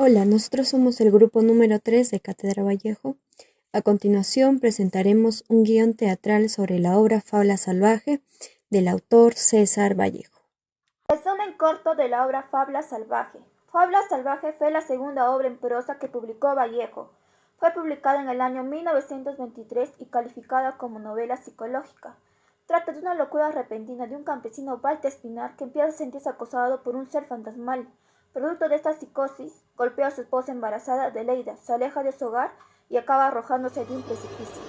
Hola, nosotros somos el grupo número 3 de Cátedra Vallejo. A continuación presentaremos un guión teatral sobre la obra Fábula Salvaje del autor César Vallejo. Resumen corto de la obra Fábula Salvaje. Fábula Salvaje fue la segunda obra en prosa que publicó Vallejo. Fue publicada en el año 1923 y calificada como novela psicológica. Trata de una locura repentina de un campesino Walter Espinar que empieza a sentirse acosado por un ser fantasmal. Producto de esta psicosis, golpea a su esposa embarazada, Adelaida, se aleja de su hogar y acaba arrojándose de un precipicio.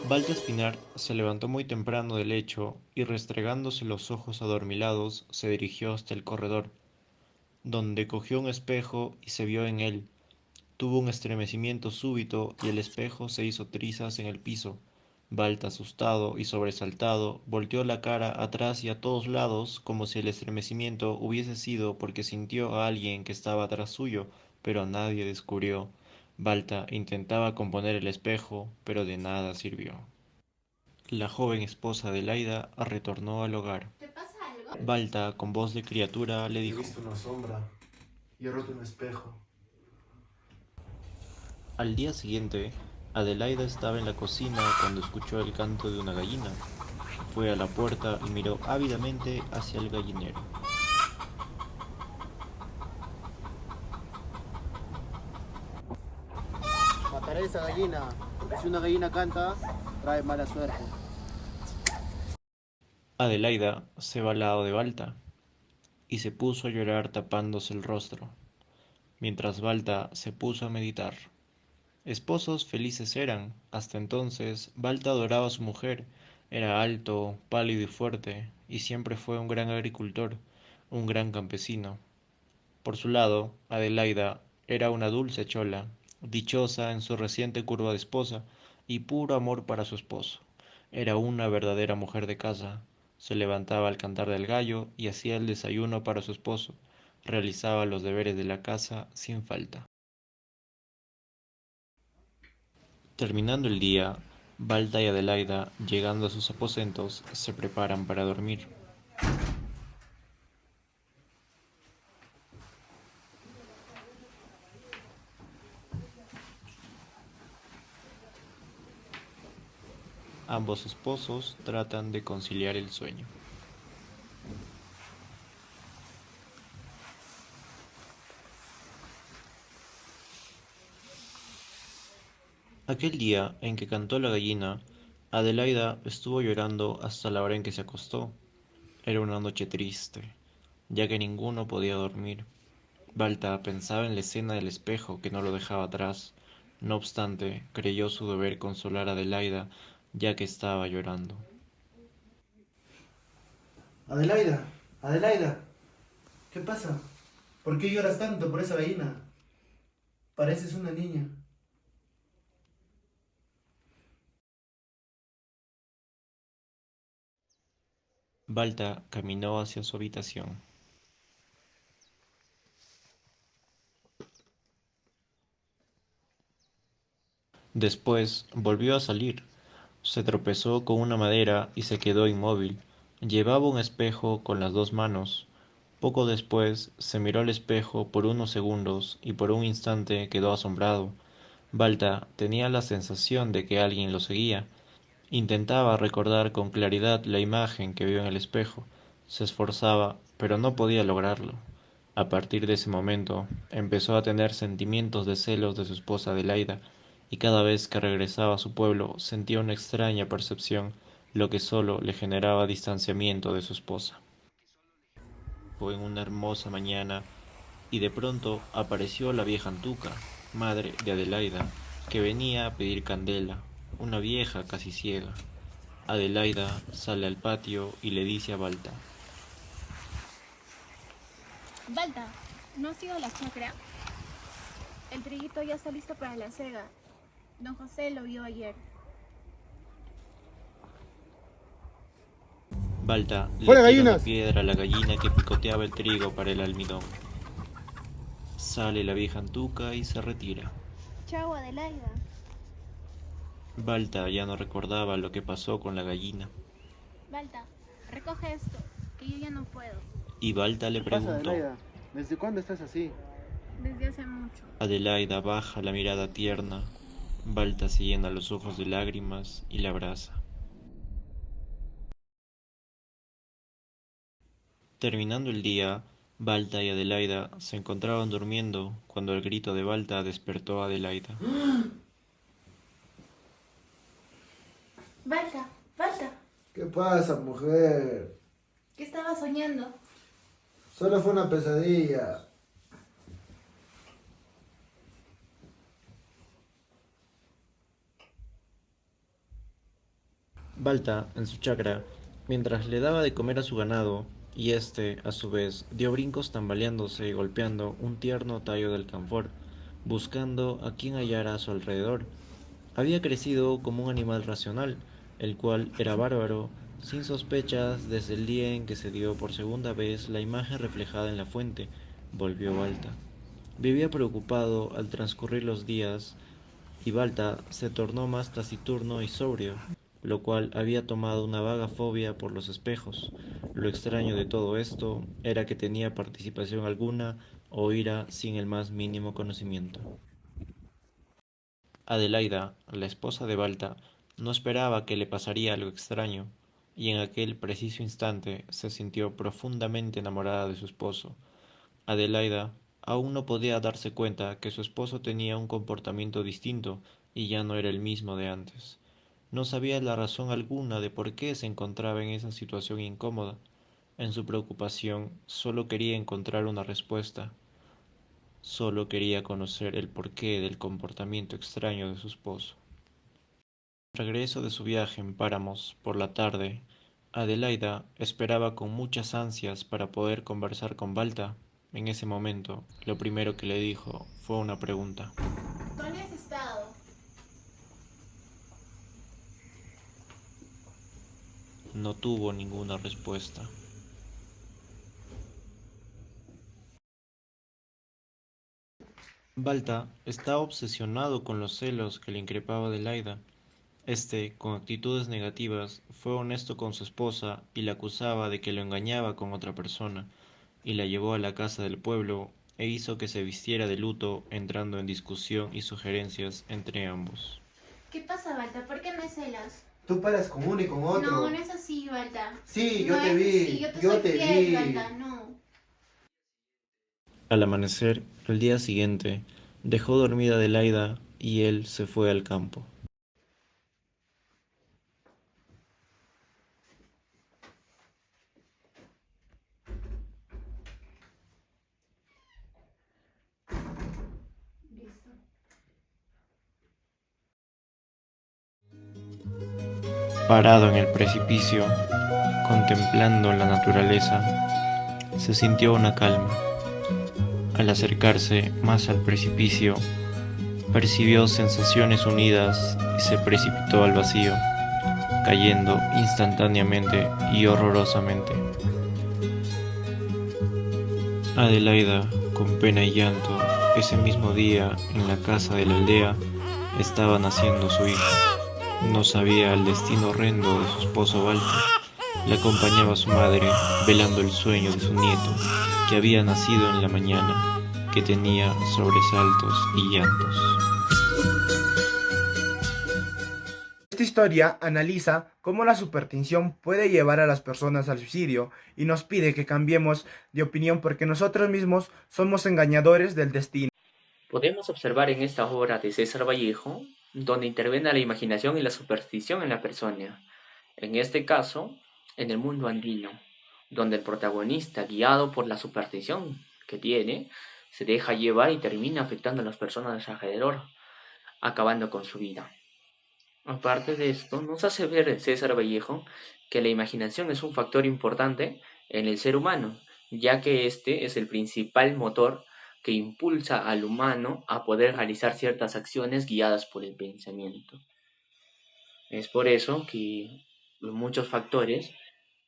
Walter Espinar se levantó muy temprano del lecho y restregándose los ojos adormilados se dirigió hasta el corredor, donde cogió un espejo y se vio en él. Tuvo un estremecimiento súbito y el espejo se hizo trizas en el piso. Balta, asustado y sobresaltado, volteó la cara atrás y a todos lados, como si el estremecimiento hubiese sido porque sintió a alguien que estaba atrás suyo, pero a nadie descubrió. Balta intentaba componer el espejo, pero de nada sirvió. La joven esposa de Laida retornó al hogar. Balta, con voz de criatura, le He dijo: visto una sombra y he roto un espejo. Al día siguiente, Adelaida estaba en la cocina cuando escuchó el canto de una gallina. Fue a la puerta y miró ávidamente hacia el gallinero. Mataré esa gallina, porque si una gallina canta, trae mala suerte. Adelaida se va al lado de Balta y se puso a llorar tapándose el rostro, mientras Balta se puso a meditar. Esposos felices eran. Hasta entonces, Balta adoraba a su mujer. Era alto, pálido y fuerte, y siempre fue un gran agricultor, un gran campesino. Por su lado, Adelaida era una dulce chola, dichosa en su reciente curva de esposa, y puro amor para su esposo. Era una verdadera mujer de casa. Se levantaba al cantar del gallo y hacía el desayuno para su esposo. Realizaba los deberes de la casa sin falta. Terminando el día, Balta y Adelaida, llegando a sus aposentos, se preparan para dormir. Ambos esposos tratan de conciliar el sueño. Aquel día en que cantó la gallina, Adelaida estuvo llorando hasta la hora en que se acostó. Era una noche triste, ya que ninguno podía dormir. Balta pensaba en la escena del espejo que no lo dejaba atrás. No obstante, creyó su deber consolar a Adelaida, ya que estaba llorando. Adelaida, Adelaida, ¿qué pasa? ¿Por qué lloras tanto por esa gallina? Pareces una niña. Balta caminó hacia su habitación. Después volvió a salir. Se tropezó con una madera y se quedó inmóvil. Llevaba un espejo con las dos manos. Poco después se miró al espejo por unos segundos y por un instante quedó asombrado. Balta tenía la sensación de que alguien lo seguía. Intentaba recordar con claridad la imagen que vio en el espejo. Se esforzaba, pero no podía lograrlo. A partir de ese momento, empezó a tener sentimientos de celos de su esposa Adelaida, y cada vez que regresaba a su pueblo sentía una extraña percepción, lo que solo le generaba distanciamiento de su esposa. Fue en una hermosa mañana, y de pronto apareció la vieja Antuca, madre de Adelaida, que venía a pedir candela, una vieja casi ciega. Adelaida sale al patio y le dice a Balta: Balta, ¿no has ido a la chacra? El triguito ya está listo para la cega. Don José lo vio ayer. Balta le ¡Fuera tira una gallinas! piedra a la gallina que picoteaba el trigo para el almidón. Sale la vieja Antuca y se retira. Chao, Adelaida. Balta ya no recordaba lo que pasó con la gallina. Balta, recoge esto, que yo ya no puedo. y Balta le ¿Qué pasa, preguntó. Adelaida? ¿Desde cuándo estás así? Desde hace mucho. Adelaida baja la mirada tierna. Balta se llena los ojos de lágrimas y la abraza. Terminando el día, Balta y Adelaida se encontraban durmiendo cuando el grito de Balta despertó a Adelaida. Balta, Balta, ¿Qué pasa, mujer? ¿qué estaba soñando? Solo fue una pesadilla. Balta, en su chacra, mientras le daba de comer a su ganado, y éste, a su vez, dio brincos tambaleándose y golpeando un tierno tallo del alcanfor, buscando a quien hallara a su alrededor. Había crecido como un animal racional, el cual era bárbaro, sin sospechas desde el día en que se dio por segunda vez la imagen reflejada en la fuente. Volvió Balta. Vivía preocupado al transcurrir los días, y Balta se tornó más taciturno y sobrio, lo cual había tomado una vaga fobia por los espejos. Lo extraño de todo esto era que tenía participación alguna o ira sin el más mínimo conocimiento. Adelaida, la esposa de Balta, no esperaba que le pasaría algo extraño, y en aquel preciso instante se sintió profundamente enamorada de su esposo. Adelaida aún no podía darse cuenta que su esposo tenía un comportamiento distinto y ya no era el mismo de antes. No sabía la razón alguna de por qué se encontraba en esa situación incómoda. En su preocupación solo quería encontrar una respuesta. Solo quería conocer el porqué del comportamiento extraño de su esposo. Al regreso de su viaje en páramos por la tarde, Adelaida esperaba con muchas ansias para poder conversar con Balta. En ese momento, lo primero que le dijo fue una pregunta. ¿Dónde has estado? No tuvo ninguna respuesta. Balta estaba obsesionado con los celos que le increpaba Adelaida. Este, con actitudes negativas, fue honesto con su esposa y la acusaba de que lo engañaba con otra persona, y la llevó a la casa del pueblo e hizo que se vistiera de luto, entrando en discusión y sugerencias entre ambos. ¿Qué pasa, Balta? ¿Por qué me celas? Tú paras con uno y con otro. No, no es así, Balta. Sí, yo No te es vi. así, yo te Yo soy te fiel, vi. Balta, no. Al amanecer, el día siguiente, dejó dormida a Adelaida y él se fue al campo. Listo. Parado en el precipicio, contemplando la naturaleza, se sintió una calma. Al acercarse más al precipicio, percibió sensaciones unidas y se precipitó al vacío, cayendo instantáneamente y horrorosamente. Adelaida, con pena y llanto, ese mismo día, en la casa de la aldea, estaba naciendo su hijo. No sabía el destino horrendo de su esposo Balta. Le acompañaba su madre, velando el sueño de su nieto, que había nacido en la mañana, que tenía sobresaltos y llantos. Esta historia analiza cómo la superstición puede llevar a las personas al suicidio y nos pide que cambiemos de opinión porque nosotros mismos somos engañadores del destino. Podemos observar en esta obra de César Vallejo, donde interviene la imaginación y la superstición en la persona, en este caso, en el mundo andino, donde el protagonista, guiado por la superstición que tiene, se deja llevar y termina afectando a las personas de su alrededor, acabando con su vida. Aparte de esto, nos hace ver César Vallejo que la imaginación es un factor importante en el ser humano, ya que este es el principal motor que impulsa al humano a poder realizar ciertas acciones guiadas por el pensamiento. Es por eso que en muchos factores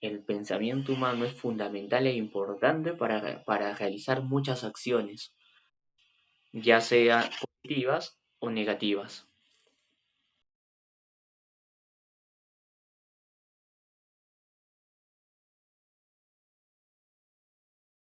el pensamiento humano es fundamental e importante para realizar muchas acciones, ya sean positivas o negativas.